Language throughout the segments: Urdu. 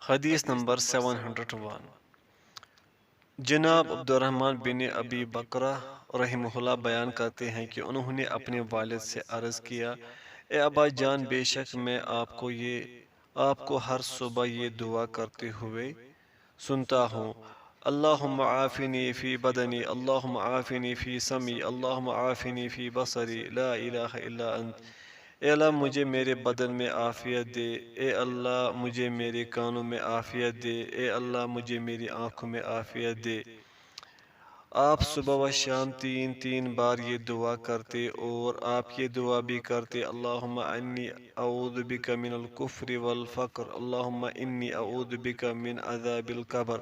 حدیث نمبر 701۔ جناب عبد الرحمن بن ابی بکرہ رحمہ اللہ بیان کرتے ہیں کہ انہوں نے اپنے والد سے عرض کیا، اے ابا جان، بے شک میں آپ کو ہر صبح یہ دعا کرتے ہوئے سنتا ہوں، اللہم عافنی فی بدنی، اللہم عافنی فی سمعی، اللہم عافنی فی بصری، لا الہ الا انت۔ اے اللہ مجھے میرے بدن میں عافیت دے، اے اللہ مجھے میرے کانوں میں عافیت دے، اے اللہ مجھے میری آنکھوں میں عافیت دے۔ آپ صبح و شام تین تین بار یہ دعا کرتے اور آپ یہ دعا بھی کرتے، اللہم انی اعوذ بک من الکفر والفقر، اللہم انی اعوذ بک من عذاب القبر،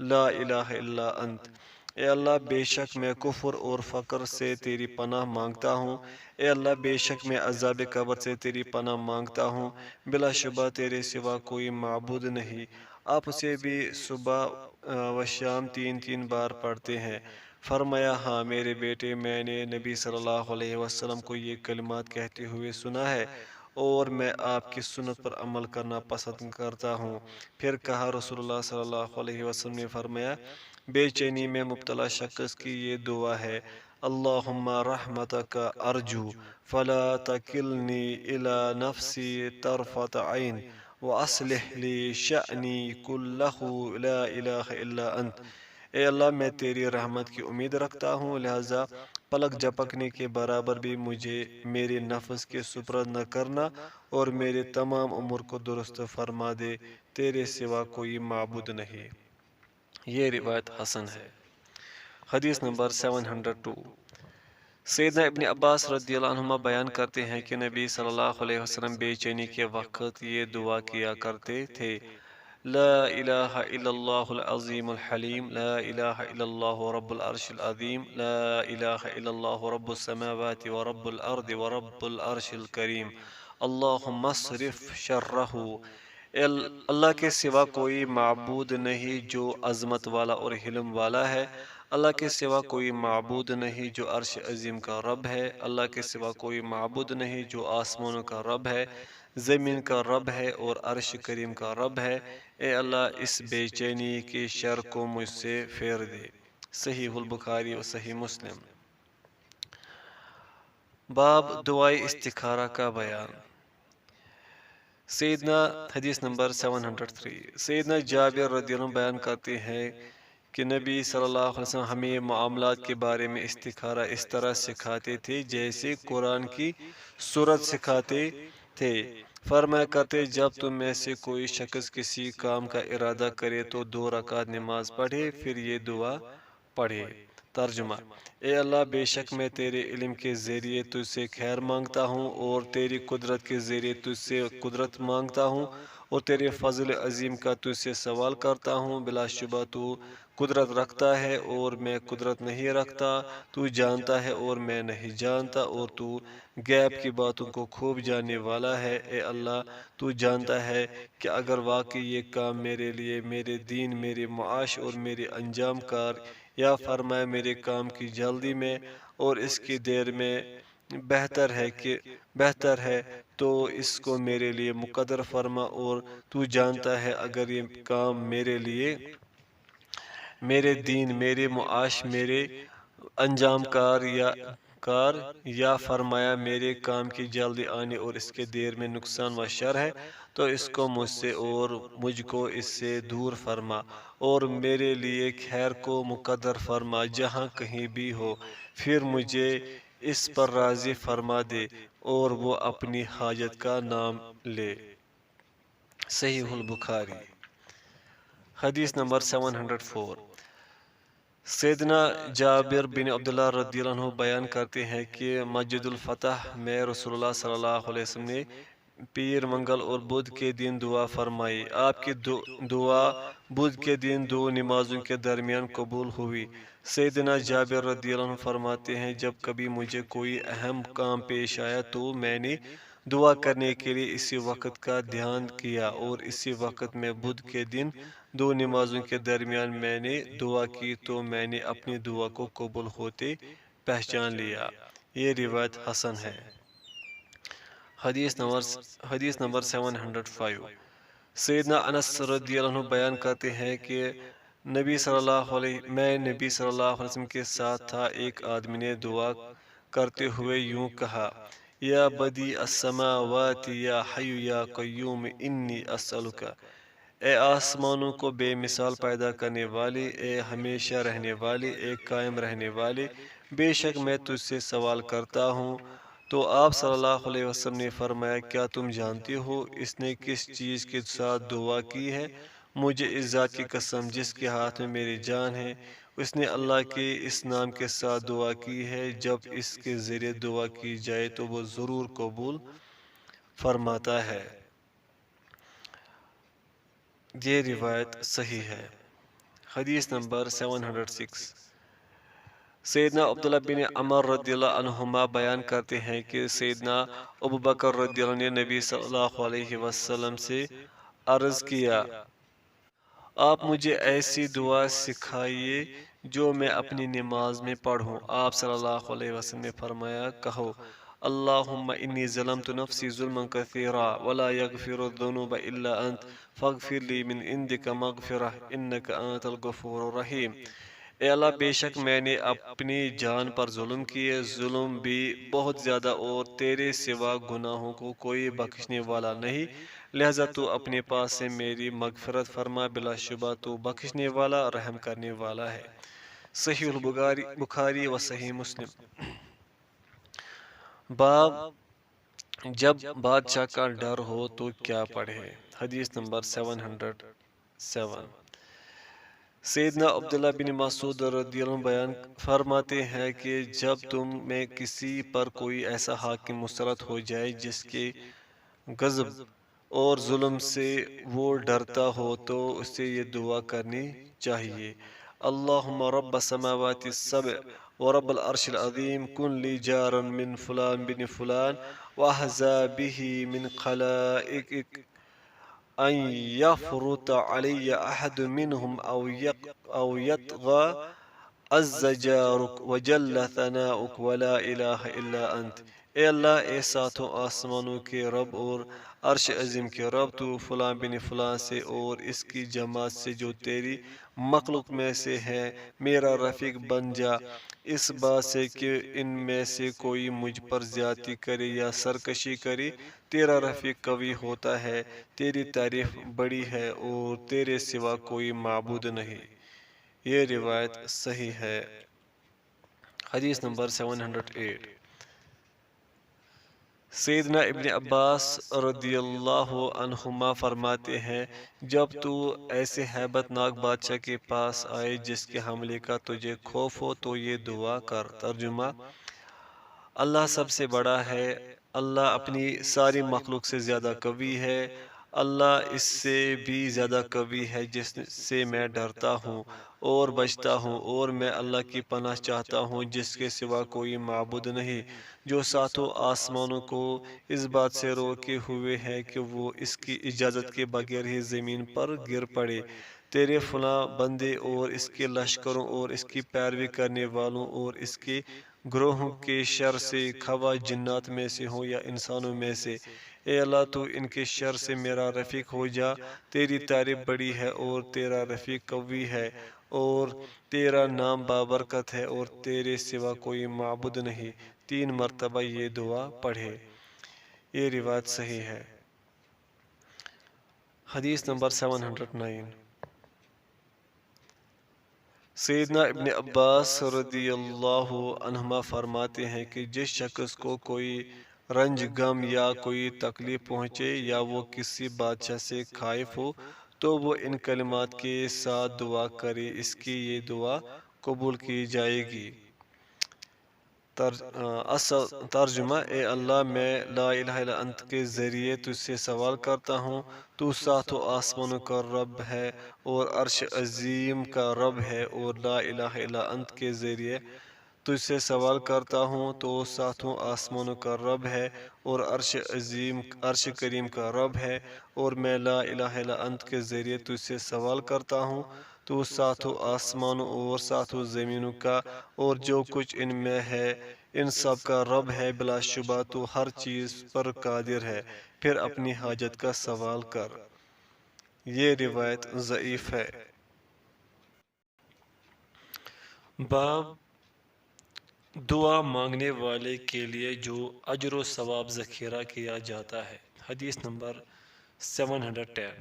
لا الہ الا انت۔ اے اللہ بے شک میں کفر اور فقر سے تیری پناہ مانگتا ہوں، اے اللہ بے شک میں عذاب قبر سے تیری پناہ مانگتا ہوں، بلا شبہ تیرے سوا کوئی معبود نہیں۔ آپ اسے بھی صبح و شام تین تین بار پڑھتے ہیں؟ فرمایا، ہاں میرے بیٹے، میں نے نبی صلی اللہ علیہ وسلم کو یہ کلمات کہتے ہوئے سنا ہے اور میں آپ کی سنت پر عمل کرنا پسند کرتا ہوں۔ پھر کہا، رسول اللہ صلی اللہ علیہ وسلم نے فرمایا، بے چینی میں مبتلا شخص کی یہ دعا ہے، اللہم رحمتک ارجو فلا تکلنی الی نفسی طرفت عین واصلح لی شأنی کلہ لا الہ الا انت۔ اے اللہ میں تیری رحمت کی امید رکھتا ہوں، لہذا پلک جھپکنے کے برابر بھی مجھے میرے نفس کے سپرد نہ کرنا اور میرے تمام امور کو درست فرما دے، تیرے سوا کوئی معبود نہیں۔ یہ روایت حسن ہے۔ حدیث نمبر 702۔ سیدنا ابن عباس رضی اللہ عنہما بیان کرتے ہیں کہ نبی صلی اللہ علیہ وسلم بے چینی کے وقت یہ دعا کیا کرتے تھے، لا الہ الا اللہ العظیم الحلیم، لا الہ الا اللہ رب العرش العظیم، لا الہ الا اللہ رب السماوات ورب الارض ورب العرش الکریم، اللہم اصرف شرہ۔ اللہ کے سوا کوئی معبود نہیں جو عظمت والا اور حلم والا ہے، اللہ کے سوا کوئی معبود نہیں جو عرش عظیم کا رب ہے، اللہ کے سوا کوئی معبود نہیں جو آسمانوں کا رب ہے، زمین کا رب ہے اور عرش کریم کا رب ہے۔ اے اللہ اس بے چینی کے شر کو مجھ سے پھیر دے۔ صحیح البخاری و صحیح مسلم۔ باب دعائے استخارہ کا بیان۔ سیدنا حدیث نمبر 703۔ سیدنا جابر رضی اللہ عنہ بیان کرتے ہیں کہ نبی صلی اللہ علیہ وسلم ہمیں معاملات کے بارے میں استخارہ اس طرح سکھاتے تھے جیسے قرآن کی سورت سکھاتے تھے۔ فرمایا کرتے، جب تم میں سے کوئی شخص کسی کام کا ارادہ کرے تو 2 رکعت نماز پڑھے، پھر یہ دعا پڑھے۔ ترجمہ، اے اللہ بے شک میں تیرے علم کے ذریعے تجھ سے خیر مانگتا ہوں اور تیری قدرت کے ذریعے تجھ سے قدرت مانگتا ہوں اور تیرے فضل عظیم کا تجھ سے سوال کرتا ہوں۔ بلا شبہ تو قدرت رکھتا ہے اور میں قدرت نہیں رکھتا، تو جانتا ہے اور میں نہیں جانتا، اور تو غیب کی باتوں کو خوب جاننے والا ہے۔ اے اللہ تو جانتا ہے کہ اگر واقعی یہ کام میرے لیے، میرے دین، میرے معاش اور میرے انجام کار یا فرمائے میرے کام کی جلدی میں اور اس کی دیر میں بہتر ہے تو اس کو میرے لیے مقدر فرما، اور تو جانتا ہے اگر یہ کام میرے لیے، میرے دین، میرے معاش، میرے انجام کار یا فرمایا میرے کام کی جلدی آنے اور اس کے دیر میں نقصان و شر ہے تو اس کو مجھ سے اور مجھ کو اس سے دور فرما، اور میرے لیے خیر کو مقدر فرما جہاں کہیں بھی ہو، پھر مجھے اس پر راضی فرما دے اور وہ اپنی حاجت کا نام لے۔ صحیح البخاری۔ حدیث نمبر 704۔ سیدنا جابر بن عبداللہ رضی اللہ عنہ بیان کرتے ہیں کہ مسجد الفتح میں رسول اللہ صلی اللہ علیہ وسلم نے پیر، منگل اور بدھ کے دن دعا فرمائی۔ آپ کی دعا بدھ کے دن 2 نمازوں کے درمیان قبول ہوئی۔ سیدنا جابر رضی اللہ عنہ فرماتے ہیں، جب کبھی مجھے کوئی اہم کام پیش آیا تو میں نے دعا کرنے کے لیے اسی وقت کا دھیان کیا اور اسی وقت میں بدھ کے دن 2 نمازوں کے درمیان میں نے دعا کی تو میں نے اپنی دعا کو قبول ہوتے پہچان لیا۔ یہ روایت حسن ہے۔ حدیث نمبر 705۔ سیدنا انس رضی اللہ عنہ بیان کرتے ہیں کہ میں نبی صلی اللہ علیہ وسلم کے ساتھ تھا، ایک آدمی نے دعا کرتے ہوئے یوں کہا: یا بدی السماوات یا حی یا قیوم انی اسألک، اے آسمانوں کو بے مثال پیدا کرنے والے، اے ہمیشہ رہنے والے، اے قائم رہنے والے، بے شک میں تجھ سے سوال کرتا ہوں۔ تو آپ صلی اللہ علیہ وسلم نے فرمایا: کیا تم جانتے ہو اس نے کس چیز کے ساتھ دعا کی ہے؟ مجھے اس ذات کی قسم جس کے ہاتھ میں میری جان ہے، اس نے اللہ کے اس نام کے ساتھ دعا کی ہے، جب اس کے ذریعے دعا کی جائے تو وہ ضرور قبول فرماتا ہے۔ یہ روایت صحیح ہے۔ حدیث نمبر 706۔ سیدنا عبداللہ بن عمر رضی اللہ عنہما بیان کرتے ہیں کہ سیدنا ابوبکر رضی اللہ عنہ نے نبی صلی اللہ علیہ وسلم سے عرض کیا: آپ مجھے ایسی دعا سکھائیے جو میں اپنی نماز میں پڑھوں۔ آپ صلی اللہ علیہ وسلم نے فرمایا: کہو: اللہم انی ظلمت نفسی ظلما کثیرا ولا یغفر الذنوب الا انت فاغفر لی من عندک مغفرہ انک انت الغفور الرحیم۔ اے اللہ، بے شک میں نے اپنی جان پر ظلم کیے، ظلم بھی بہت زیادہ، اور تیرے سوا گناہوں کو کوئی بخشنے والا نہیں، لہذا تو اپنے پاس سے میری مغفرت فرما، بلا شبہ تو بخشنے والا رحم کرنے والا ہے۔ صحیح البخاری و صحیح مسلم۔ باب جب بادشاہ کا ڈر ہو تو کیا پڑھے؟ حدیث نمبر 707۔ سیدنا عبداللہ بن مسعود رضی اللہ عنہ بیان فرماتے ہیں کہ جب تم میں کسی پر کوئی ایسا حاکم مسلط ہو جائے جس کے غضب اور ظلم سے وہ ڈرتا ہو تو اسے یہ دعا کرنی چاہیے: اللہم رب السماوات السبع ورب العرش العظیم کن لی جارا من فلان بن فلان واحزابہ من خلائقک ان یفرط علی احد منہم او یطغى عز جارک وجل ثناؤک ولا الہ الا انت۔ اے اللہ، اے ساتوں آسمانوں کے رب اور عرش عظیم کے رب، تو فلاں بن فلاں سے اور اس کی جماعت سے جو تیری مخلوق میں سے ہے میرا رفیق بن جا، اس بات سے کہ ان میں سے کوئی مجھ پر زیادتی کرے یا سرکشی کرے۔ تیرا رفیق قوی ہوتا ہے، تیری تعریف بڑی ہے اور تیرے سوا کوئی معبود نہیں۔ یہ روایت صحیح ہے۔ حدیث نمبر 708۔ سیدنا ابن عباس رضی اللہ عنہما فرماتے ہیں: جب تو ایسے ہیبت ناک بادشاہ کے پاس آئے جس کے حملے کا تجھے خوف ہو تو یہ دعا کر۔ ترجمہ: اللہ سب سے بڑا ہے، اللہ اپنی ساری مخلوق سے زیادہ قوی ہے، اللہ اس سے بھی زیادہ قوی ہے جس سے میں ڈرتا ہوں اور بچتا ہوں، اور میں اللہ کی پناہ چاہتا ہوں جس کے سوا کوئی معبود نہیں، جو ساتوں آسمانوں کو اس بات سے روکے ہوئے ہے کہ وہ اس کی اجازت کے بغیر ہی زمین پر گر پڑے۔ تیرے فلاں بندے اور اس کے لشکروں اور اس کی پیروی کرنے والوں اور اس کے گروہوں کے شر سے، خواہ جنات میں سے ہوں یا انسانوں میں سے، اے اللہ تو ان کے شر سے میرا رفیق ہو جا۔ تیری تعریف بڑی ہے اور تیرا رفیق قوی ہے اور تیرا نام بابرکت ہے اور تیرے سوا کوئی معبود نہیں۔ 3 مرتبہ یہ دعا پڑھے۔ یہ روایت صحیح ہے۔ حدیث نمبر 709۔ سیدنا ابن عباس رضی اللہ عنہما فرماتے ہیں کہ جس شخص کو کوئی رنج، غم یا کوئی تکلیف پہنچے یا وہ کسی بادشاہ سے خائف ہو تو وہ ان کلمات کے ساتھ دعا کرے، اس کی یہ دعا قبول کی جائے گی۔ ترجمہ: اے اللہ، میں لا الہ الا انت کے ذریعے تجھ سے سوال کرتا ہوں، تو ساتوں آسمانوں کا رب ہے اور عرش عظیم کا رب ہے، اور لا الہ الا انت کے ذریعے تجھ سے سوال کرتا ہوں، تو ساتوں آسمانوں کا رب ہے اور عرش کریم کا رب ہے، اور میں لا الہ الا انت کے ذریعے تجھ سے سوال کرتا ہوں، تو ساتوں آسمانوں اور ساتوں زمینوں کا اور جو کچھ ان میں ہے ان سب کا رب ہے، بلا شبہ تو ہر چیز پر قادر ہے، پھر اپنی حاجت کا سوال کر۔ یہ روایت ضعیف ہے۔ باب دعا مانگنے والے کے لیے جو اجر و ثواب ذخیرہ کیا جاتا ہے۔ حدیث نمبر 710۔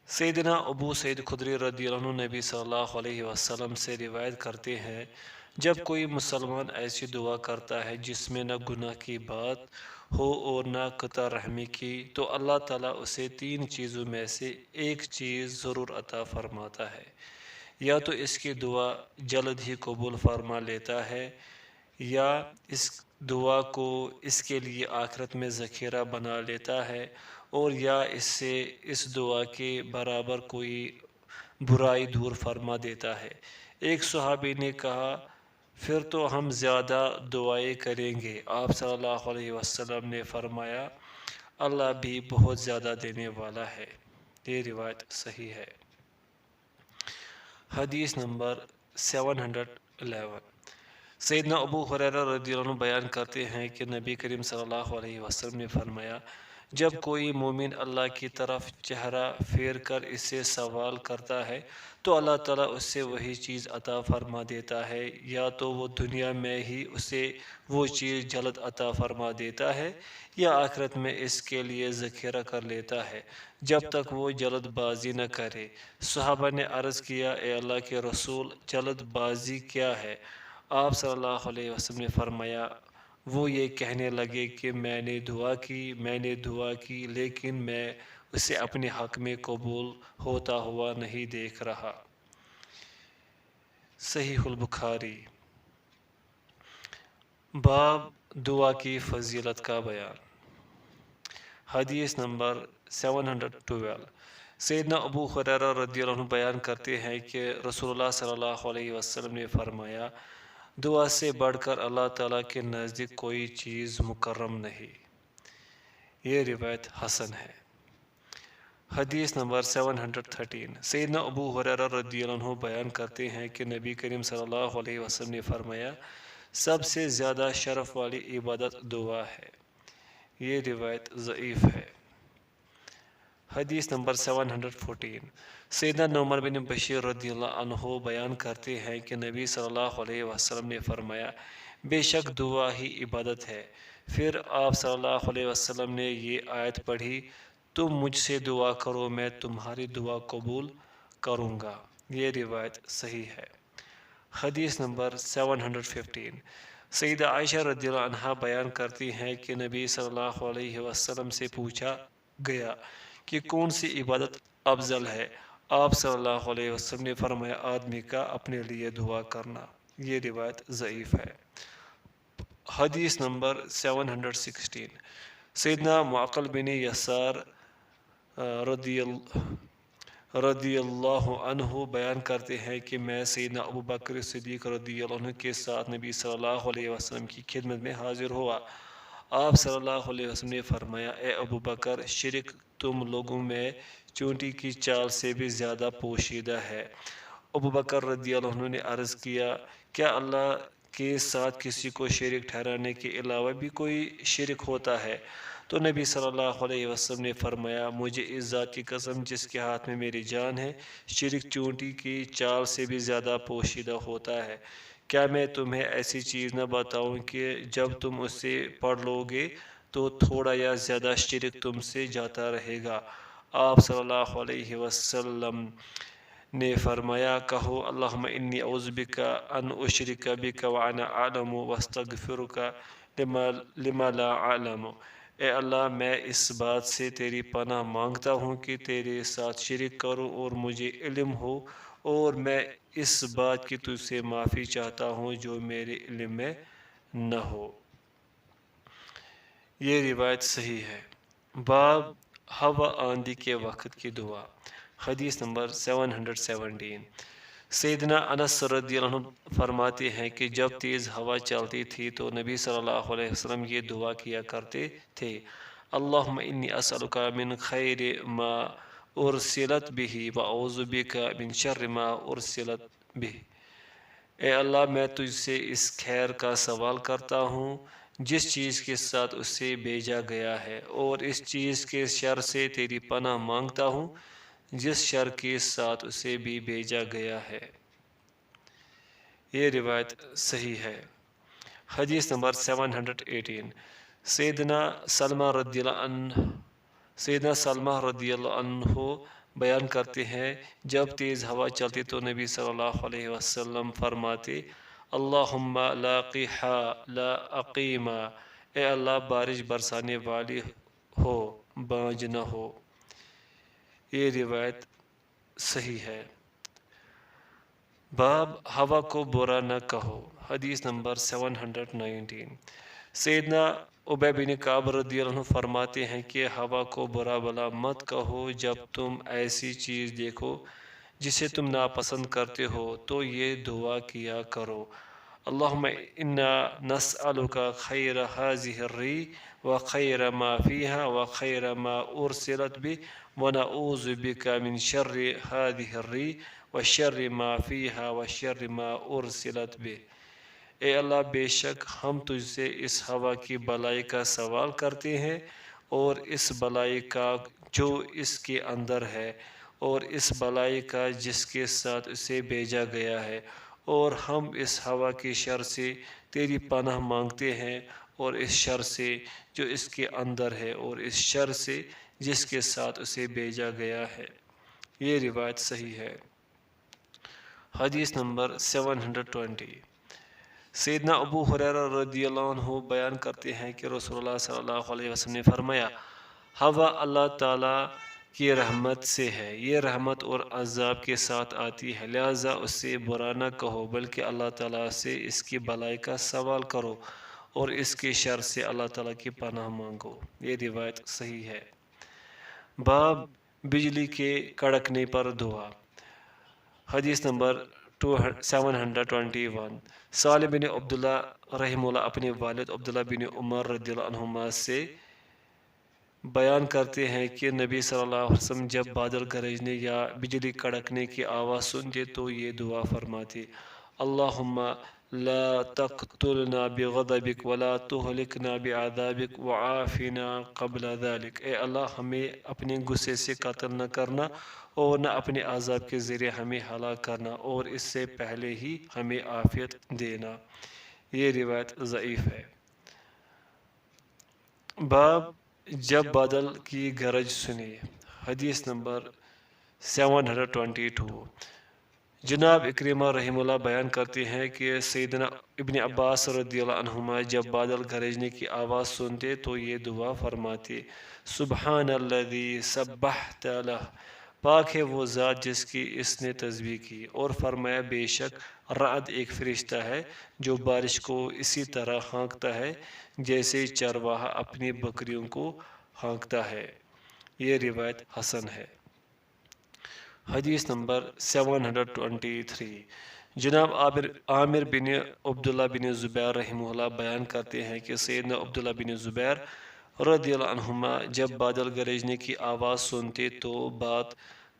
سیدنا ابو سعید خدری رضی اللہ عنہ نبی صلی اللہ علیہ وسلم سے روایت کرتے ہیں، جب کوئی مسلمان ایسی دعا کرتا ہے جس میں نہ گناہ کی بات ہو اور نہ قطع رحمی کی، تو اللہ تعالیٰ اسے تین چیزوں میں سے ایک چیز ضرور عطا فرماتا ہے۔ یا تو اس کی دعا جلد ہی قبول فرما لیتا ہے، یا اس دعا کو اس کے لیے آخرت میں ذخیرہ بنا لیتا ہے، اور یا اس سے اس دعا کے برابر کوئی برائی دور فرما دیتا ہے۔ ایک صحابی نے کہا، پھر تو ہم زیادہ دعائیں کریں گے۔ آپ صلی اللہ علیہ وسلم نے فرمایا، اللہ بھی بہت زیادہ دینے والا ہے۔ یہ روایت صحیح ہے۔ حدیث نمبر 711۔ سیدنا ابو ہریرہ رضی اللہ عنہ بیان کرتے ہیں کہ نبی کریم صلی اللہ علیہ وسلم نے فرمایا، جب کوئی مومن اللہ کی طرف چہرہ پھیر کر اس سے سوال کرتا ہے تو اللہ تعالیٰ اس سے وہی چیز عطا فرما دیتا ہے، یا تو وہ دنیا میں ہی اسے وہ چیز جلد عطا فرما دیتا ہے، یا آخرت میں اس کے لیے ذخیرہ کر لیتا ہے جب تک وہ جلد بازی نہ کرے۔ صحابہ نے عرض کیا، اے اللہ کے رسول، جلد بازی کیا ہے؟ آپ صلی اللہ علیہ وسلم نے فرمایا، وہ یہ کہنے لگے کہ میں نے دعا کی لیکن میں اسے اپنے حق میں قبول ہوتا ہوا نہیں دیکھ رہا۔ صحیح البخاری۔ باب دعا کی فضیلت کا بیان۔ حدیث نمبر 712۔ سیدنا ابو ہریرہ رضی اللہ عنہ بیان کرتے ہیں کہ رسول اللہ صلی اللہ علیہ وسلم نے فرمایا، دعا سے بڑھ کر اللہ تعالیٰ کے نزدیک کوئی چیز مکرم نہیں۔ یہ روایت حسن ہے۔ حدیث نمبر 713۔ سیدنا ابو ہریرہ رضی اللہ عنہ بیان کرتے ہیں کہ نبی کریم صلی اللہ علیہ وسلم نے فرمایا، سب سے زیادہ شرف والی عبادت دعا ہے۔ یہ روایت ضعیف ہے۔ حدیث نمبر 714۔ سیدنا نعمان بن بشیر رضی اللہ عنہ بیان کرتے ہیں کہ نبی صلی اللہ علیہ وسلم نے فرمایا، بے شک دعا ہی عبادت ہے۔ پھر آپ صلی اللہ علیہ وسلم نے یہ آیت پڑھی، تم مجھ سے دعا کرو میں تمہاری دعا قبول کروں گا۔ یہ روایت صحیح ہے۔ حدیث نمبر 715۔ سیدہ عائشہ رضی اللہ عنہا بیان کرتی ہیں کہ نبی صلی اللہ علیہ وسلم سے پوچھا گیا کہ کون سی عبادت افضل ہے؟ آپ صلی اللہ علیہ وسلم نے فرمایا، آدمی کا اپنے لیے دعا کرنا۔ یہ روایت ضعیف ہے۔ حدیث نمبر 716۔ سیدنا معقل بن یسار رضی اللہ عنہ بیان کرتے ہیں کہ میں سیدنا ابو بکر صدیق رضی اللہ عنہ کے ساتھ نبی صلی اللہ علیہ وسلم کی خدمت میں حاضر ہوا۔ آپ صلی اللہ علیہ وسلم نے فرمایا، اے ابو بکر، شرک تم لوگوں میں چونٹی کی چال سے بھی زیادہ پوشیدہ ہے۔ ابو بکر رضی اللہ عنہ نے عرض کیا، کیا اللہ کے ساتھ کسی کو شریک ٹھہرانے کے علاوہ بھی کوئی شرک ہوتا ہے؟ تو نبی صلی اللہ علیہ وسلم نے فرمایا، مجھے اس ذات کی قسم جس کے ہاتھ میں میری جان ہے، شرک چونٹی کی چال سے بھی زیادہ پوشیدہ ہوتا ہے۔ کیا میں تمہیں ایسی چیز نہ بتاؤں کہ جب تم اسے پڑھ لو گے تو تھوڑا یا زیادہ شرک تم سے جاتا رہے گا؟ آپ صلی اللہ علیہ وسلم نے فرمایا، کہو، اللہم انی اعوذ بک ان اشرک بک وانا اعلم واستغفرک لما لا اعلم۔ اے اللہ، میں اس بات سے تیری پناہ مانگتا ہوں کہ تیرے ساتھ شرک کروں اور مجھے علم ہو، اور میں اس بات کی تجھ سے معافی چاہتا ہوں جو میرے علم میں نہ ہو۔ یہ روایت صحیح ہے۔ باب ہوا آندھی کے وقت کی دعا۔ حدیث نمبر 717۔ سیدنا انس رضی اللہ عنہ فرماتے ہیں کہ جب تیز ہوا چلتی تھی تو نبی صلی اللہ علیہ وسلم یہ دعا کیا کرتے تھے، اللہم انی اسألک من خیر ما ارسلت به واعوذ بک من شر ما ارسلت به۔ اے اللہ، میں تجھ سے اس خیر کا سوال کرتا ہوں جس چیز کے ساتھ اسے بھیجا گیا ہے، اور اس چیز کے شر سے تیری پناہ مانگتا ہوں جس شر کے ساتھ اسے بھی بھیجا گیا ہے۔ یہ روایت صحیح ہے۔ حدیث نمبر 718، سیدنا سلمہ رضی اللہ عنہ سیدنا سلمہ رضی اللہ عنہ بیان کرتے ہیں، جب تیز ہوا چلتی تو نبی صلی اللہ علیہ وسلم فرماتے، اللہم لا قیحا لا اقیما، اے اللہ بارش برسانے والی ہو، بانج نہ ہو۔ یہ روایت صحیح ہے۔ باب ہوا کو برا نہ کہو، حدیث نمبر 719، سیدنا عبی بن کعب رضی اللہ عنہ فرماتے ہیں کہ ہوا کو برا بلا مت کہو جب تم ایسی چیز دیکھو جسے تم ناپسند کرتے ہو تو یہ دعا کیا کرو، اللہم انا نسألک خیر هذه الريح وخیر ما فیہا وخیر ما ارسلت به ونعوذ بک من شر هذه الريح وشر ما فیہا وشر ما ارسلت به۔ اے اللہ بے شک ہم تجھ سے اس ہوا کی بلائی کا سوال کرتے ہیں اور اس بلائی کا جو اس کے اندر ہے، اور اس بلائی کا جس کے ساتھ اسے بھیجا گیا ہے، اور ہم اس ہوا کے شر سے تیری پناہ مانگتے ہیں، اور اس شر سے جو اس کے اندر ہے، اور اس شر سے جس کے ساتھ اسے بھیجا گیا ہے۔ یہ روایت صحیح ہے۔ حدیث نمبر 720، سیدنا ابو ہریرہ رضی اللہ عنہ بیان کرتے ہیں کہ رسول اللہ صلی اللہ علیہ وسلم نے فرمایا، ہوا اللہ تعالیٰ کی رحمت سے ہے، یہ رحمت اور عذاب کے ساتھ آتی ہے، لہذا اسے برا نہ کہو بلکہ اللہ تعالیٰ سے اس کی بلائی کا سوال کرو اور اس کے شر سے اللہ تعالیٰ کی پناہ مانگو۔ یہ روایت صحیح ہے۔ باب بجلی کے کڑکنے پر دعا، حدیث نمبر 721، سالم بن عبداللہ رحمہ اللہ اپنے والد عبداللہ بن عمر رضی اللہ عنہما سے بیان کرتے ہیں کہ نبی صلی اللہ علیہ وسلم جب بادل گرجنے یا بجلی کڑکنے کی آواز سنتے تو یہ دعا فرماتے، اللہم لا تقتلنا بغضبک ولا تہلکنا بعذابک وعافنا قبل ذلک، اے اللہ ہمیں اپنے غصے سے قتل نہ کرنا اور نہ اپنے عذاب کے ذریعے ہمیں ہلاک کرنا، اور اس سے پہلے ہی ہمیں عافیت دینا۔ یہ روایت ضعیف ہے۔ باب جب بادل کی گرج سنے، حدیث نمبر 722، جناب اکرمہ رحمہ اللہ بیان کرتے ہیں کہ سیدنا ابن عباس رضی اللہ عنہما جب بادل گرجنے کی آواز سنتے تو یہ دعا فرماتے، سبحان الذی سبحت لہ، پاک ہے وہ ذات جس کی اس نے تسبیح کی، اور فرمایا بے شک رعد ایک فرشتہ ہے جو بارش کو اسی طرح ہانکتا ہے جیسے چرواہا اپنی بکریوں کو ہانکتا ہے۔ یہ روایت حسن ہے۔ حدیث نمبر 723، جناب عامر بن عبداللہ بن زبیر رحمہ اللہ بیان کرتے ہیں کہ سیدنا عبداللہ بن زبیر رضی اللہ عنہما جب بادل گرجنے کی آواز سنتے تو بات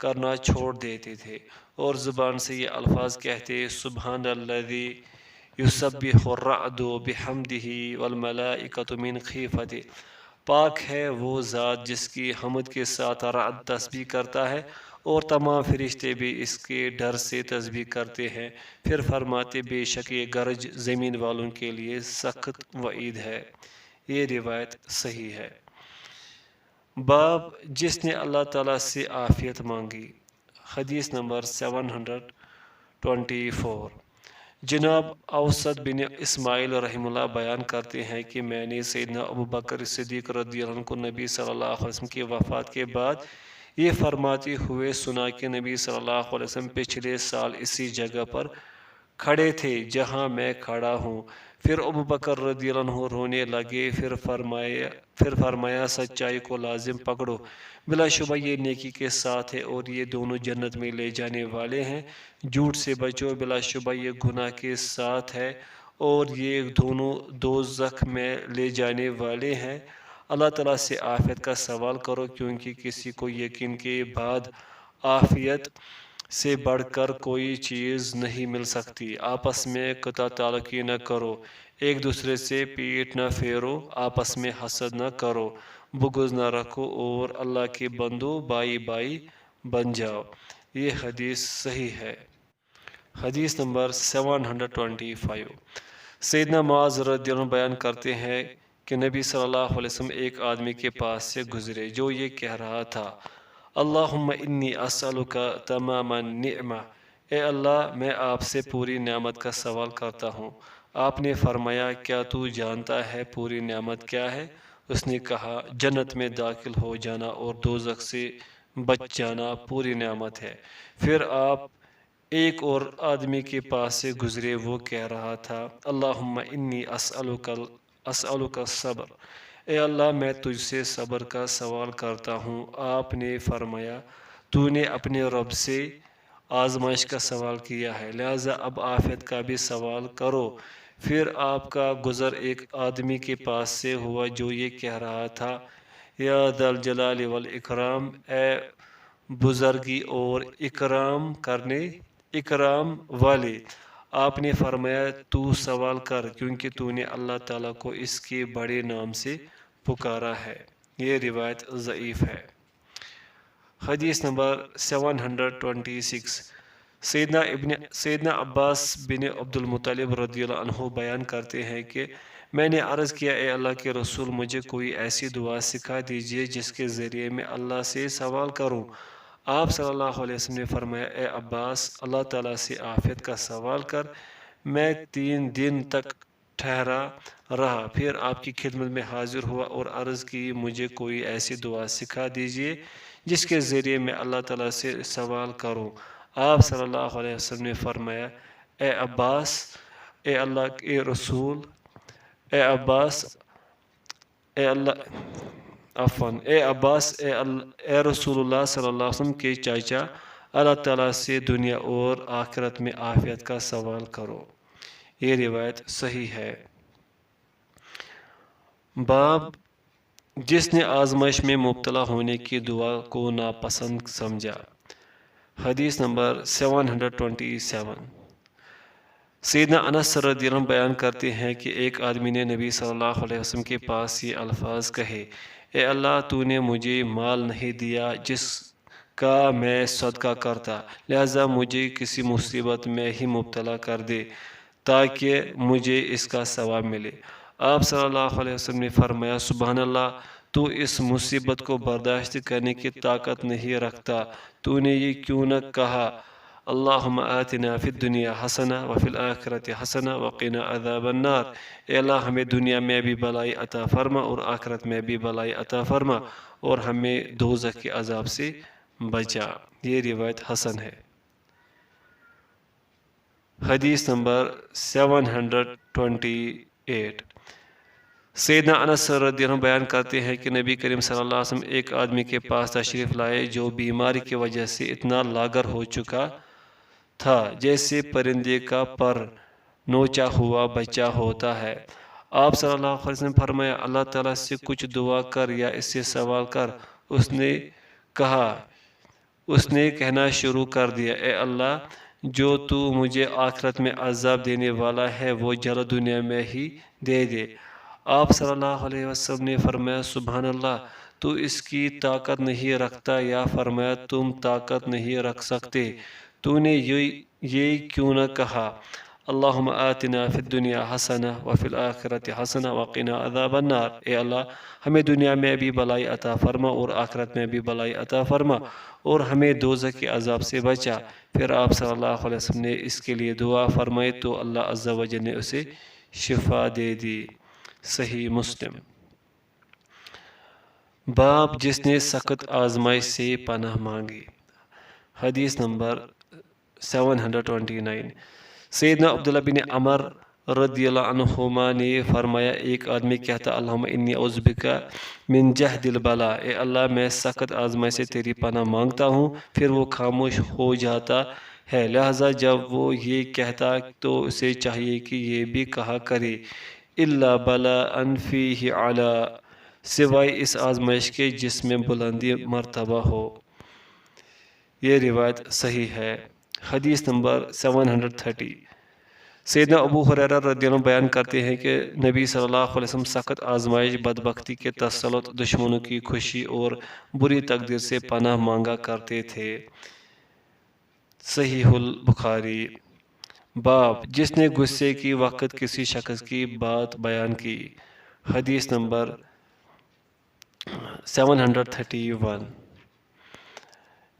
کرنا چھوڑ دیتے تھے اور زبان سے یہ الفاظ کہتے، سبحان الذی یسبح الرعد بحمدہ والملائکۃ من خیفتہ، پاک ہے وہ ذات جس کی حمد کے ساتھ رعد تسبیح کرتا ہے اور تمام فرشتے بھی اس کے ڈر سے تسبیح کرتے ہیں، پھر فرماتے بے شک یہ گرج زمین والوں کے لیے سخت وعید ہے۔ یہ روایت صحیح ہے۔ باب جس نے اللہ تعالیٰ سے عافیت مانگی، حدیث نمبر 724، جناب اوسط بن اسماعیل رحمہ اللہ بیان کرتے ہیں کہ میں نے سیدنا ابو بکر صدیق رضی اللہ عنہ کو نبی صلی اللہ علیہ وسلم کی وفات کے بعد یہ فرماتے ہوئے سنا کہ نبی صلی اللہ علیہ وسلم پچھلے سال اسی جگہ پر کھڑے تھے جہاں میں کھڑا ہوں، پھر ابو بکر رضی اللہ عنہ رونے لگے، پھر فرمایا سچائی کو لازم پکڑو، بلا شبہ یہ نیکی کے ساتھ ہے اور یہ دونوں جنت میں لے جانے والے ہیں، جھوٹ سے بچو، بلا شبہ یہ گناہ کے ساتھ ہے اور یہ دونوں دوزخ میں لے جانے والے ہیں، اللہ تعالیٰ سے عافیت کا سوال کرو کیونکہ کسی کو یقین کے بعد عافیت سے بڑھ کر کوئی چیز نہیں مل سکتی۔ آپس میں قطع تعلقی نہ کرو، ایک دوسرے سے پیٹ نہ پھیرو، آپس میں حسد نہ کرو، بغض نہ رکھو، اور اللہ کے بندو بائی بائی بن جاؤ۔ یہ حدیث صحیح ہے۔ حدیث نمبر 725۔ سیدنا معاذ رضی اللہ عنہ بیان کرتے ہیں کہ نبی صلی اللہ علیہ وسلم ایک آدمی کے پاس سے گزرے جو یہ کہہ رہا تھا، اللہم انی اسألک تمام النعمہ، اے اللہ میں آپ سے پوری نعمت کا سوال کرتا ہوں۔ آپ نے فرمایا، کیا تو جانتا ہے پوری نعمت کیا ہے؟ اس نے کہا، جنت میں داخل ہو جانا اور دوزخ سے بچ جانا پوری نعمت ہے۔ پھر آپ ایک اور آدمی کے پاس سے گزرے، وہ کہہ رہا تھا، اللہم انی اسألک الصبر، اے اللہ میں تجھ سے صبر کا سوال کرتا ہوں۔ آپ نے فرمایا، تو نے اپنے رب سے آزمائش کا سوال کیا ہے، لہذا اب عافیت کا بھی سوال کرو۔ پھر آپ کا گزر ایک آدمی کے پاس سے ہوا جو یہ کہہ رہا تھا، یا ذا الجلال والاکرام، اے بزرگی اور اکرام والے۔ آپ نے فرمایا، تو سوال کر، کیونکہ تو نے اللہ تعالیٰ کو اس کے بڑے نام سے پکارا ہے۔ یہ روایت ضعیف ہے۔ حدیث نمبر 726۔ سیدنا عباس بن عبد المطلب رضی اللہ عنہ بیان کرتے ہیں کہ میں نے عرض کیا، اے اللہ کے رسول، مجھے کوئی ایسی دعا سکھا دیجئے جس کے ذریعے میں اللہ سے سوال کروں۔ آپ صلی اللہ علیہ وسلم نے فرمایا، اے عباس، اللہ تعالیٰ سے عافیت کا سوال کر۔ میں 3 دن تک ٹھہرا رہا، پھر آپ کی خدمت میں حاضر ہوا اور عرض کی، مجھے کوئی ایسی دعا سکھا دیجئے جس کے ذریعے میں اللہ تعالیٰ سے سوال کروں۔ آپ صلی اللہ علیہ وسلم نے فرمایا، اے عباس، اے اللہ کے رسول، اے عباس، اے رسول اللہ صلی اللہ علیہ وسلم کے چاچا، اللہ تعالیٰ سے دنیا اور آخرت میں عافیت کا سوال کرو۔ یہ روایت صحیح ہے۔ باب جس نے آزمائش میں مبتلا ہونے کی دعا کو ناپسند سمجھا۔ حدیث نمبر 727۔ سیدنا انس رضی اللہ عنہ بیان کرتے ہیں کہ ایک آدمی نے نبی صلی اللہ علیہ وسلم کے پاس یہ الفاظ کہے، اے اللہ، تو نے مجھے مال نہیں دیا جس کا میں صدقہ کرتا، لہذا مجھے کسی مصیبت میں ہی مبتلا کر دے تاکہ مجھے اس کا ثواب ملے۔ آپ صلی اللہ علیہ وسلم نے فرمایا، سبحان اللہ، تو اس مصیبت کو برداشت کرنے کی طاقت نہیں رکھتا، تو نے یہ کیوں نہ کہا، اللہم آتنا فی الدنیا حسنہ وفی الآخرۃ حسنہ وقنا عذاب النار، اے اللہ ہمیں دنیا میں بھی بھلائی عطا فرما اور آخرت میں بھی بھلائی عطا فرما اور ہمیں دوزخ کے عذاب سے بچا۔ یہ روایت حسن ہے۔ حدیث نمبر 728۔ سیدنا انس رضی اللہ عنہ بیان کرتے ہیں کہ نبی کریم صلی اللہ علیہ وسلم ایک آدمی کے پاس تشریف لائے جو بیماری کی وجہ سے اتنا لاغر ہو چکا تھا جیسے پرندے کا پر نوچا ہوا بچہ ہوتا ہے۔ آپ صلی اللہ علیہ وسلم نے فرمایا، اللہ تعالیٰ سے کچھ دعا کر یا اس سے سوال کر۔ اس نے کہنا شروع کر دیا، اے اللہ، جو تو مجھے آخرت میں عذاب دینے والا ہے وہ جلد دنیا میں ہی دے دے۔ آپ صلی اللہ علیہ وسلم نے فرمایا، سبحان اللہ، تو اس کی طاقت نہیں رکھتا، یا فرمایا، تم طاقت نہیں رکھ سکتے، تو نے یہ کیوں نہ کہا، اللہم آتنا فی الدنیا حسنہ وفی الآخرۃ حسنہ وقنا عذاب النار، اے اللہ ہمیں دنیا میں بھی بھلائی عطا فرما اور آخرت میں بھی بھلائی عطا فرما اور ہمیں دوزخ کے عذاب سے بچا۔ پھر آپ صلی اللہ علیہ وسلم نے اس کے لیے دعا فرمائی تو اللہ عز و جل نے اسے شفا دے دی۔ صحیح مسلم۔ باب جس نے سخت آزمائش سے پناہ مانگی۔ حدیث نمبر 729۔ سیدنا عبداللہ بن عمر رضی اللہ عنہما نے فرمایا، ایک آدمی کہتا، اللہم انی اعوذ بک من جہد البلاء، اے اللہ میں سخت آزمائش سے تیری پناہ مانگتا ہوں۔ پھر وہ خاموش ہو جاتا ہے، لہذا جب وہ یہ کہتا تو اسے چاہیے کہ یہ بھی کہا کرے، الا بلاء فیہ علا، سوائے اس آزمائش کے جس میں بلندی مرتبہ ہو۔ یہ روایت صحیح ہے۔ حدیث نمبر 730، سیدنا ابو ہریرہ رضی اللہ عنہ بیان کرتے ہیں کہ نبی صلی اللہ علیہ وسلم سخت آزمائش، بدبختی کے تسلط، دشمنوں کی خوشی اور بری تقدیر سے پناہ مانگا کرتے تھے۔ صحیح البخاری۔ باب جس نے غصے کی وقت کسی شخص کی بات بیان کی۔ حدیث نمبر 731،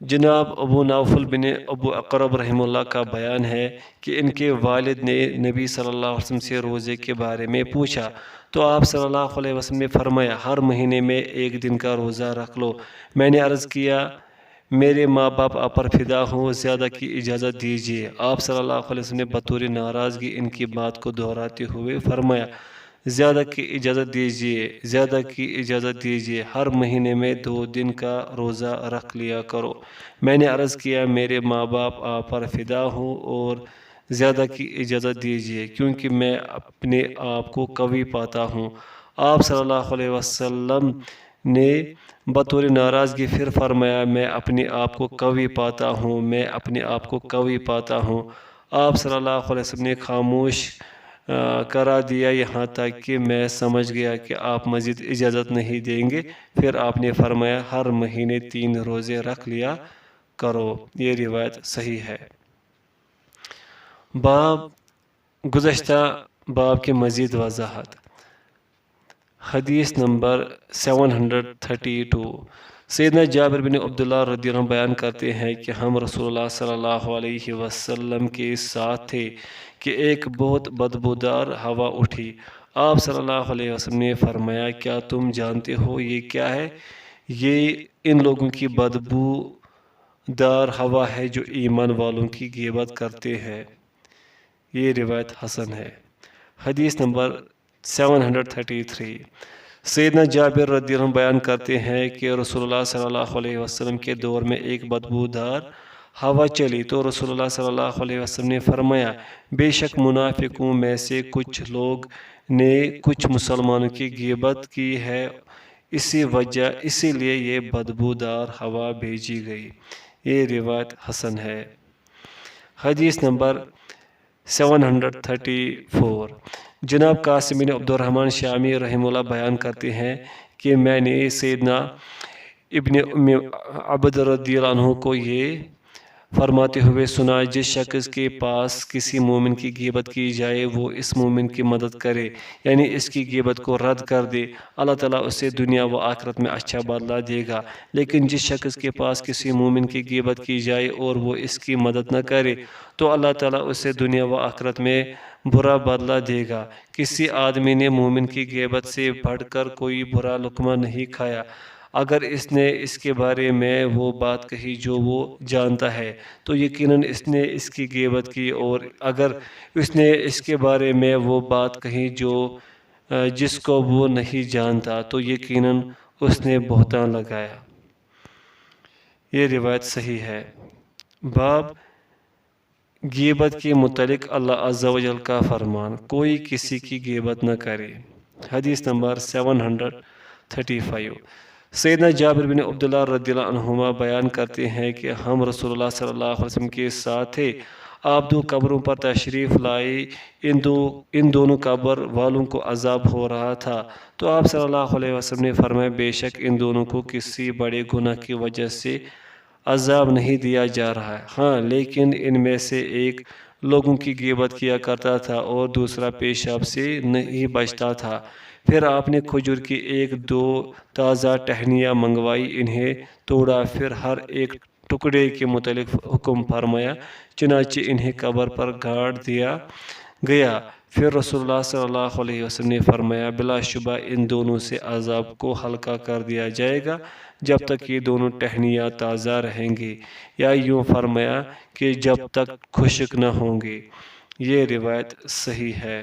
جناب ابو نوفل بن ابو اقرب رحمہ اللہ کا بیان ہے کہ ان کے والد نے نبی صلی اللہ علیہ وسلم سے روزے کے بارے میں پوچھا تو آپ صلی اللہ علیہ وسلم نے فرمایا ہر مہینے میں ایک دن کا روزہ رکھ لو۔ میں نے عرض کیا میرے ماں باپ آپ پر فدا ہوں، زیادہ کی اجازت دیجیے۔ آپ صلی اللہ علیہ وسلم نے بطور ناراضگی ان کی بات کو دہراتے ہوئے فرمایا زیادہ کی اجازت دیجیے، زیادہ کی اجازت دیجیے، ہر مہینے میں 2 دن کا روزہ رکھ لیا کرو۔ میں نے عرض کیا میرے ماں باپ آپ پر فدا ہوں اور زیادہ کی اجازت دیجیے کیونکہ میں اپنے آپ کو قوی پاتا ہوں۔ آپ صلی اللہ علیہ وسلم نے بطور ناراضگی پھر فرمایا میں اپنے آپ کو قوی پاتا ہوں، میں اپنے آپ کو قوی پاتا ہوں۔ آپ صلی اللہ علیہ وسلم نے خاموش کرا دیا یہاں تک کہ میں سمجھ گیا کہ آپ مزید اجازت نہیں دیں گے۔ پھر آپ نے فرمایا ہر مہینے 3 روزے رکھ لیا کرو۔ یہ روایت صحیح ہے۔ باب گزشتہ باب کی مزید وضاحت۔ حدیث نمبر 732، سیدنا جابر بن عبداللہ رضی اللہ عنہ بیان کرتے ہیں کہ ہم رسول اللہ صلی اللہ علیہ وسلم کے ساتھ تھے کہ ایک بہت بدبودار ہوا اٹھی۔ آپ صلی اللہ علیہ وسلم نے فرمایا کیا تم جانتے ہو یہ کیا ہے؟ یہ ان لوگوں کی بدبو دار ہوا ہے جو ایمان والوں کی غیبت کرتے ہیں۔ یہ روایت حسن ہے۔ حدیث نمبر 733، سیدنا جابر رضی اللہ عنہ بیان کرتے ہیں کہ رسول اللہ صلی اللہ علیہ وسلم کے دور میں ایک بدبودار ہوا چلی تو رسول اللہ صلی اللہ علیہ وسلم نے فرمایا بے شک منافقوں میں سے کچھ لوگ نے کچھ مسلمانوں کی غیبت کی ہے، اسی لیے یہ بدبودار ہوا بھیجی گئی۔ یہ روایت حسن ہے۔ حدیث نمبر 734، جناب قاسم بن عبد الرحمن شامی رحمہ اللہ بیان کرتے ہیں کہ میں نے سیدنا ابن ام عبد رضی اللہ عنہ کو یہ فرماتے ہوئے سنا جس شخص کے پاس کسی مومن کی غیبت کی جائے وہ اس مومن کی مدد کرے، یعنی اس کی غیبت کو رد کر دے، اللہ تعالیٰ اسے دنیا و آخرت میں اچھا بدلہ دے گا۔ لیکن جس شخص کے پاس کسی مومن کی غیبت کی جائے اور وہ اس کی مدد نہ کرے تو اللہ تعالیٰ اسے دنیا و آخرت میں برا بدلہ دے گا۔ کسی آدمی نے مومن کی غیبت سے بڑھ کر کوئی برا لقمہ نہیں کھایا۔ اگر اس نے اس کے بارے میں وہ بات کہی جو وہ جانتا ہے تو یقیناً اس نے اس کی غیبت کی، اور اگر اس نے اس کے بارے میں وہ بات کہی جس کو وہ نہیں جانتا تو یقیناً اس نے بہتان لگایا۔ یہ روایت صحیح ہے۔ باب غیبت کے متعلق اللہ عز و جل کا فرمان، کوئی کسی کی غیبت نہ کرے۔ حدیث نمبر 735، سیدنا جابر بن عبداللہ رضی اللہ عنہما بیان کرتے ہیں کہ ہم رسول اللہ صلی اللہ علیہ وسلم کے ساتھ تھے، آپ 2 قبروں پر تشریف لائے، ان دونوں قبر والوں کو عذاب ہو رہا تھا تو آپ صلی اللہ علیہ وسلم نے فرمایا بے شک ان دونوں کو کسی بڑے گناہ کی وجہ سے عذاب نہیں دیا جا رہا ہے، ہاں لیکن ان میں سے ایک لوگوں کی غیبت کیا کرتا تھا اور دوسرا پیشاب سے نہیں بچتا تھا۔ پھر آپ نے کھجور کی 1-2 تازہ ٹہنیاں منگوائی، انہیں توڑا، پھر ہر ایک ٹکڑے کے متعلق حکم فرمایا، چنانچہ انہیں قبر پر گاڑ دیا گیا۔ پھر رسول اللہ صلی اللہ علیہ وسلم نے فرمایا بلا شبہ ان دونوں سے عذاب کو ہلکا کر دیا جائے گا جب تک یہ دونوں ٹہنیاں تازہ رہیں گی، یا یوں فرمایا کہ جب تک خشک نہ ہوں گی۔ یہ روایت صحیح ہے۔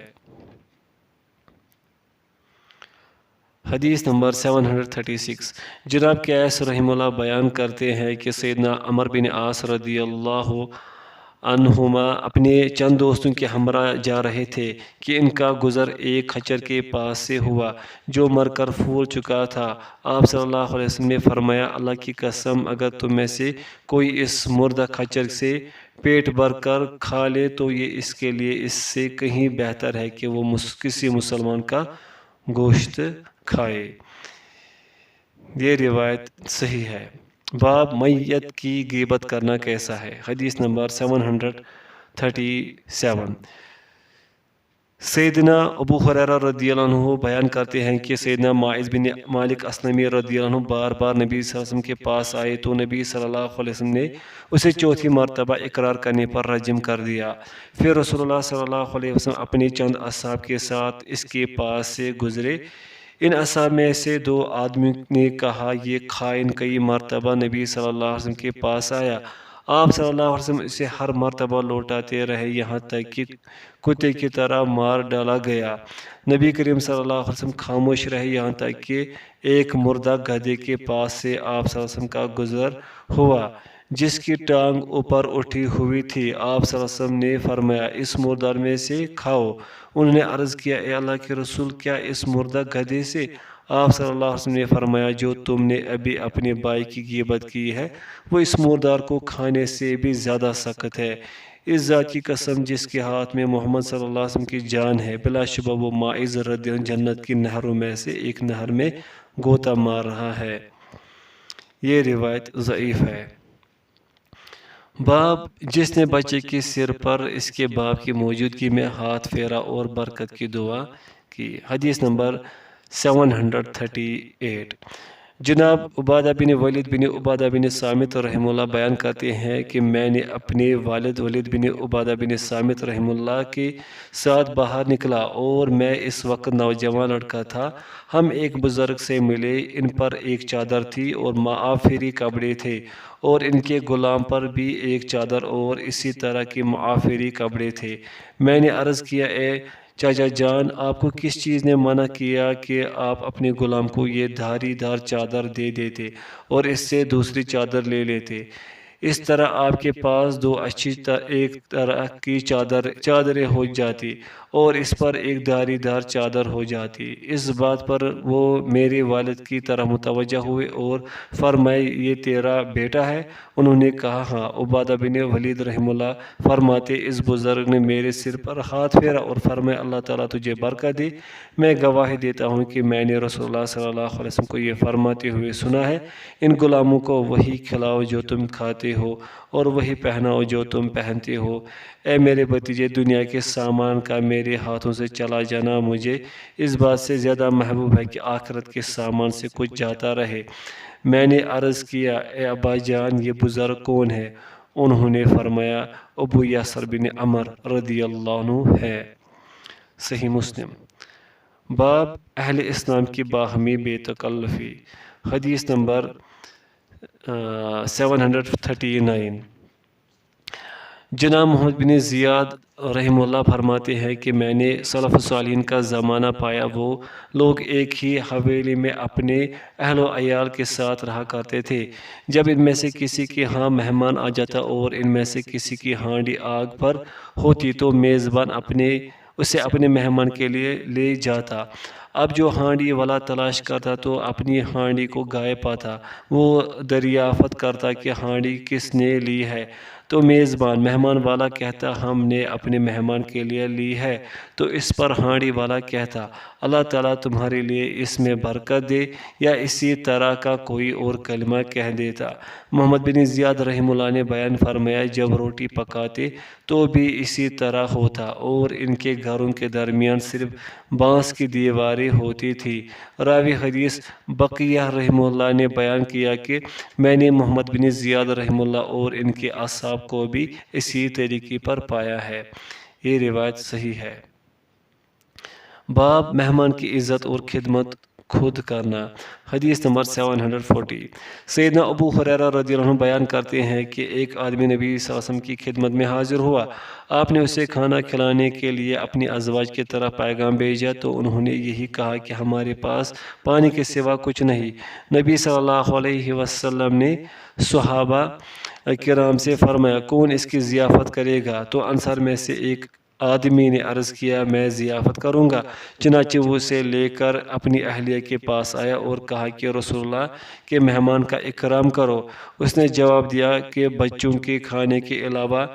حدیث نمبر 736، جناب قیس رحمہ اللہ بیان کرتے ہیں کہ سیدنا عمر بن عاص رضی اللہ عنہما اپنے چند دوستوں کے ہمراہ جا رہے تھے کہ ان کا گزر ایک کھچر کے پاس سے ہوا جو مر کر پھول چکا تھا۔ آپ صلی اللہ علیہ وسلم نے فرمایا، اللہ کی قسم اگر تم میں سے کوئی اس مردہ کھچر سے پیٹ بھر کر کھا لے تو یہ اس کے لیے اس سے کہیں بہتر ہے کہ وہ کسی مسلمان کا گوشت کھائے۔ یہ روایت صحیح ہے۔ باب میت کی غیبت کرنا کیسا ہے؟ حدیث نمبر 737۔ سیدنا ابو ہریرہ رضی اللہ عنہ بیان کرتے ہیں کہ سیدنا ماعز بن مالک اسلمی رضی اللہ عنہ بار بار نبی صلی اللہ علیہ وسلم کے پاس آئے تو نبی صلی اللہ علیہ وسلم نے اسے چوتھی مرتبہ اقرار کرنے پر رجم کر دیا۔ پھر رسول اللہ صلی اللہ علیہ وسلم اپنے چند اصحاب کے ساتھ اس کے پاس سے گزرے۔ ان اصحاب میں سے دو آدمی نے کہا، یہ خائن کئی مرتبہ نبی صلی اللہ علیہ وسلم کے پاس آیا۔ آپ صلی اللہ علیہ وسلم اسے ہر مرتبہ لوٹاتے رہے یہاں تک کہ کتے کی طرح مار ڈالا گیا۔ نبی کریم صلی اللہ علیہ وسلم خاموش رہے یہاں تک کہ ایک مردہ گدھے کے پاس سے آپ صلی اللہ علیہ وسلم کا گزر ہوا جس کی ٹانگ اوپر اٹھی ہوئی تھی۔ آپ صلی اللہ علیہ وسلم نے فرمایا، اس مردار میں سے کھاؤ۔ انہوں نے عرض کیا، اے اللہ کے رسول، کیا اس مردہ گدھے سے؟ آپ صلی اللہ علیہ وسلم نے فرمایا، جو تم نے ابھی اپنے بھائی کی غیبت کی ہے وہ اس مردار کو کھانے سے بھی زیادہ سخت ہے۔ اس ذات کی قسم جس کے ہاتھ میں محمد صلی اللہ علیہ وسلم کی جان ہے، بلا شبہ وہ ماعز رضی اللہ عنہ جنت کی نہروں میں سے ایک نہر میں غوطہ مار رہا ہے۔ یہ روایت ضعیف ہے۔ باب جس نے بچے کے سر پر اس کے باپ کی موجودگی میں ہاتھ پھیرا اور برکت کی دعا کی۔ حدیث نمبر 738۔ جناب عبادہ بن ولید بن عبادہ بن صامت رحمہ اللہ بیان کرتے ہیں کہ میں نے اپنے والد ولید بن عبادہ بن صامت رحمہ اللہ کے ساتھ باہر نکلا اور میں اس وقت نوجوان لڑکا تھا۔ ہم ایک بزرگ سے ملے، ان پر ایک چادر تھی اور معافری کپڑے تھے اور ان کے غلام پر بھی ایک چادر اور اسی طرح کے معافری کپڑے تھے۔ میں نے عرض کیا، اے چاچا جان، آپ کو کس چیز نے منع کیا کہ آپ اپنے غلام کو یہ دھاری دار چادر دے دیتے اور اس سے دوسری چادر لے لیتے؟ اس طرح آپ کے پاس دو اچھی ایک طرح کی چادریں ہو جاتی اور اس پر ایک دھاری دار چادر ہو جاتی۔ اس بات پر وہ میرے والد کی طرح متوجہ ہوئے اور فرمائے، یہ تیرا بیٹا ہے؟ انہوں نے کہا، ہاں۔ عبادہ بن ولید رحمہ اللہ فرماتے، اس بزرگ نے میرے سر پر ہاتھ پھیرا اور فرمایا، اللہ تعالیٰ تجھے برکت دے۔ میں گواہی دیتا ہوں کہ میں نے رسول اللہ صلی اللہ علیہ وسلم کو یہ فرماتے ہوئے سنا ہے، ان غلاموں کو وہی کھلاؤ جو تم کھاتے ہو اور وہی پہناؤ جو تم پہنتے ہو۔ اے میرے بھتیجے، دنیا کے سامان کا میرے ہاتھوں سے چلا جانا مجھے اس بات سے زیادہ محبوب ہے کہ آخرت کے سامان سے کچھ جاتا رہے۔ میں نے عرض کیا، اے ابا جان، یہ بزرگ کون ہے؟ انہوں نے فرمایا، ابو یاسر بن عمر رضی اللہ عنہ ہے۔ صحیح مسلم۔ باب اہل اسلام کی باہمی بے تکلفی۔ حدیث نمبر 739۔ جناب محمد بن زیاد رحمہ اللہ فرماتے ہیں کہ میں نے سلف صالحین کا زمانہ پایا۔ وہ لوگ ایک ہی حویلی میں اپنے اہل و عیال کے ساتھ رہا کرتے تھے۔ جب ان میں سے کسی کے ہاں مہمان آ جاتا اور ان میں سے کسی کی ہانڈی آگ پر ہوتی تو میزبان اسے اپنے مہمان کے لیے لے جاتا۔ اب جو ہانڈی والا تلاش کرتا تو اپنی ہانڈی کو غائب پاتا۔ وہ دریافت کرتا کہ ہانڈی کس نے لی ہے تو مہمان والا کہتا، ہم نے اپنے مہمان کے لیے لی ہے۔ تو اس پر ہانڈی والا کہتا، اللہ تعالیٰ تمہارے لیے اس میں برکت دے، یا اسی طرح کا کوئی اور کلمہ کہہ دیتا۔ محمد بن زیاد رحمہ اللہ نے بیان فرمایا، جب روٹی پکاتے تو بھی اسی طرح ہوتا اور ان کے گھروں کے درمیان صرف بانس کی دیواریں ہوتی تھی۔ راوی حدیث بقیہ رحمہ اللہ نے بیان کیا کہ میں نے محمد بن زیاد رحمہ اللہ اور ان کے اصحاب کو بھی اسی طریقے پر پایا ہے۔ یہ روایت صحیح ہے۔ باب مہمان کی عزت اور خدمت خود کرنا۔ حدیث نمبر 740۔ سیدنا ابو ہریرہ رضی اللہ عنہ بیان کرتے ہیں کہ ایک آدمی نبی صلی اللہ علیہ وسلم کی خدمت میں حاضر ہوا۔ آپ نے اسے کھانا کھلانے کے لیے اپنی ازواج کی طرف پیغام بھیجا تو انہوں نے یہی کہا کہ ہمارے پاس پانی کے سوا کچھ نہیں۔ نبی صلی اللہ علیہ وسلم نے صحابہ کرام سے فرمایا کون اس کی ضیافت کرے گا؟ تو انصار میں سے ایک آدمی نے عرض کیا میں ضیافت کروں گا۔ چنانچہ وہ اسے لے کر اپنی اہلیہ کے پاس آیا اور کہا کہ رسول اللہ کے مہمان کا اکرام کرو۔ اس نے جواب دیا کہ بچوں کے کھانے کے علاوہ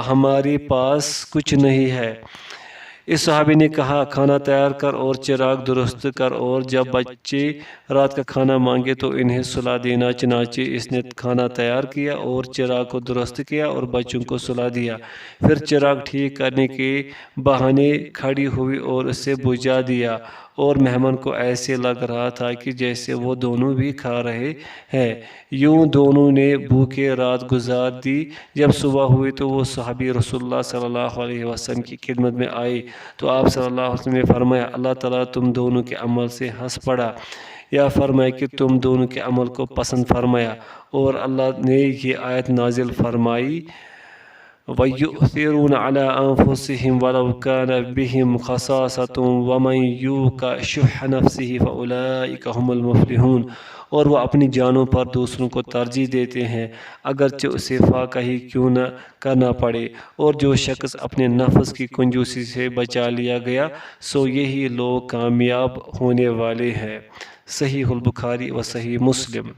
ہمارے پاس کچھ نہیں ہے۔ اس صحابی نے کہا کھانا تیار کر اور چراغ درست کر، اور جب بچے رات کا کھانا مانگے تو انہیں سلا دینا۔ چنانچہ اس نے کھانا تیار کیا اور چراغ کو درست کیا اور بچوں کو سلا دیا۔ پھر چراغ ٹھیک کرنے کے بہانے کھڑی ہوئی اور اسے بجھا دیا، اور مہمان کو ایسے لگ رہا تھا کہ جیسے وہ دونوں بھی کھا رہے ہیں۔ یوں دونوں نے بھوکے رات گزار دی۔ جب صبح ہوئی تو وہ صحابی رسول اللہ صلی اللہ علیہ وسلم کی خدمت میں آئے تو آپ صلی اللہ علیہ وسلم نے فرمایا اللہ تعالیٰ تم دونوں کے عمل سے ہنس پڑا، یا فرمایا کہ تم دونوں کے عمل کو پسند فرمایا، اور اللہ نے یہ آیت نازل فرمائی وَيُؤْثِرُونَ عَلَىٰ أَنفُسِهِمْ وَلَوْ كَانَ بِهِمْ خَصَاصَةٌ وَمَنْ يُوقَ شُحَّ نَفْسِهِ فَأُولَٰئِكَ هُمُ الْمُفْلِحُونَ۔ اور وہ اپنی جانوں پر دوسروں کو ترجیح دیتے ہیں اگرچہ اسے فاقہ ہی کیوں نہ کرنا پڑے، اور جو شخص اپنے نفس کی کنجوسی سے بچا لیا گیا سو یہی لوگ کامیاب ہونے والے ہیں۔ صحیح البخاری و صحیح مسلم۔